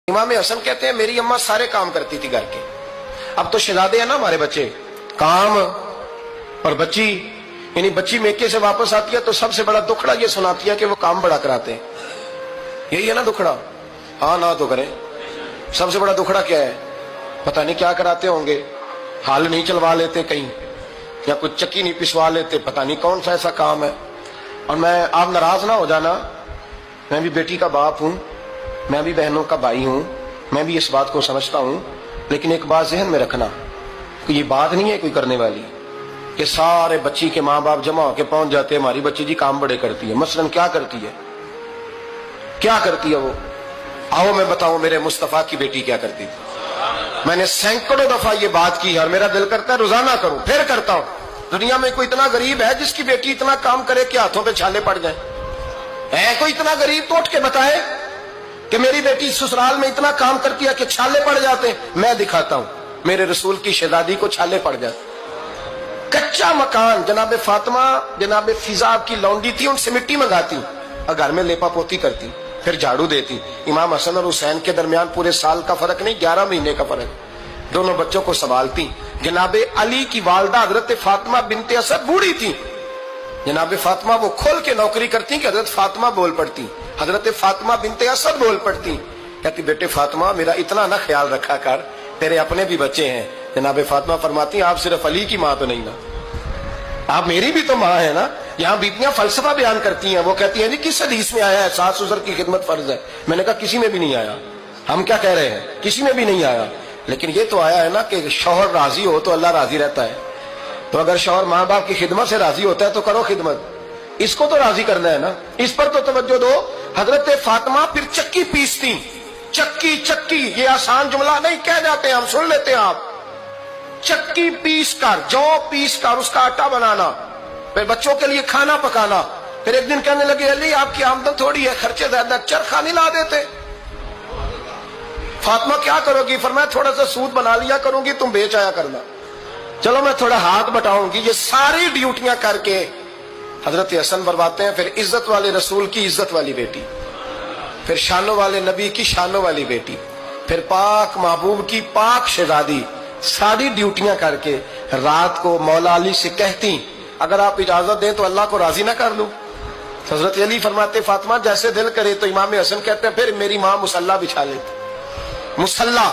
इमाम हसन कहते हैं मेरी अम्मा सारे काम करती थी घर के। अब तो शहजादे हैं ना हमारे बच्चे, काम और बच्ची, यानी बच्ची मेके से वापस आती है तो सबसे बड़ा दुखड़ा ये सुनाती है कि वो काम बड़ा कराते हैं। यही है ना दुखड़ा? हाँ ना तो करें। सबसे बड़ा दुखड़ा क्या है? पता नहीं क्या कराते होंगे, हाल नहीं चलवा लेते कहीं, या कुछ चक्की नहीं पिसवा लेते, पता नहीं कौन सा ऐसा काम है। और मैं, आप नाराज ना हो जाना, मैं भी बेटी का बाप हूं, मैं भी बहनों का भाई हूं, मैं भी इस बात को समझता हूं, लेकिन एक बात जहन में रखना कि ये बात नहीं है कोई करने वाली कि सारे बच्ची के माँ बाप जमा होकर पहुंच जाते हैं हमारी बच्ची जी काम बड़े करती है। मसलन क्या करती है, क्या करती है वो? आओ मैं बताऊं मेरे मुस्तफा की बेटी क्या करती थी। मैंने सैकड़ों दफा ये बात की और मेरा दिल करता है रोजाना करूं, फिर करता हूं। दुनिया में कोई इतना गरीब है जिसकी बेटी इतना काम करे कि हाथों पे छाले पड़ जाए? है कोई इतना गरीब तो उठ के बताए कि मेरी बेटी ससुराल में इतना काम करती है कि छाले पड़ जाते हैं? मैं दिखाता हूं, मेरे रसूल की शहजादी को छाले पड़ जाते। कच्चा मकान, जनाबे फातिमा जनाबे फिजा की लौंडी थी, उनसे मिट्टी मंगाती और घर में लेपा पोती करती, फिर झाड़ू देती। इमाम हसन और हुसैन के दरमियान पूरे साल का फर्क नहीं, 11 महीने का फर्क। दोनों बच्चों को संभालती। जनाबे अली की वालदा हजरत फातिमा बिनते असद बूढ़ी थी, जनाबे फातिमा वो खोल के नौकरी करती कि हजरत फातिमा बोल पड़ती, हजरत फातिमा बिनते असद बोल पड़ती। कहती बेटे फातिमा मेरा इतना ना ख्याल रखा कर, तेरे अपने भी बच्चे हैं। जनाबे फातिमा फरमाती आप सिर्फ अली की माँ तो नहीं ना, आप मेरी भी तो माँ है ना। यहाँ बीबियां फलसफा बयान करती हैं, वो कहती हैं जी किस हदीस में आया है सास ससुर की खिदमत फर्ज है? मैंने कहा किसी में भी नहीं आया। हम क्या कह रहे हैं, किसी में भी नहीं आया, लेकिन ये तो आया है ना कि शौहर राजी हो तो अल्लाह राजी रहता है। तो अगर शौहर माँ बाप की खिदमत से राजी होता है तो करो खिदमत, इसको तो राजी करना है ना, इस पर तो तवज्जो दो। हजरत फातिमा फिर चक्की पीसती। चक्की चक्की ये आसान जुमला नहीं कह जाते, हम सुन लेते हैं आप। चक्की पीस कर, जौ पीस कर उसका आटा बनाना, फिर बच्चों के लिए खाना पकाना। फिर एक दिन कहने लगे अली आपकी आमदन थोड़ी है, खर्चे ज्यादा, चरखा नहीं ला देते? फातिमा क्या करोगी? फरमाया थोड़ा सा सूद बना लिया करूंगी, तुम बेच आया करना। चलो मैं थोड़ा हाथ बटाऊंगी। ये सारी ड्यूटियां करके हजरत हसन बरवाते हैं। फिर इज्जत वाले रसूल की इज्जत वाली बेटी, फिर शानों वाले नबी की शानों वाली बेटी, फिर पाक महबूब की पाक शहजादी, सारी ड्यूटियां करके रात को मौला अली से कहती अगर आप इजाजत दें तो अल्लाह को राजी ना कर लूं? हजरत अली फरमाते फातिमा जैसे दिल करे। तो इमाम हसन कहते हैं फिर मेरी माँ मुसल्ला बिछा लेती, मुसल्ला,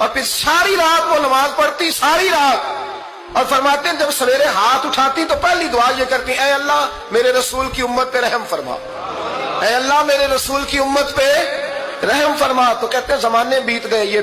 और फिर सारी रात वो नमाज पढ़ती, सारी रात। और फरमाते हैं जब सवेरे हाथ उठाती तो पहली दुआ ये करती ऐ अल्लाह मेरे रसूल की उम्मत पे रहम फरमा, ऐ अल्लाह मेरे रसूल की उम्मत पे रहम फरमा। तो कहते हैं जमाने बीत गए, ये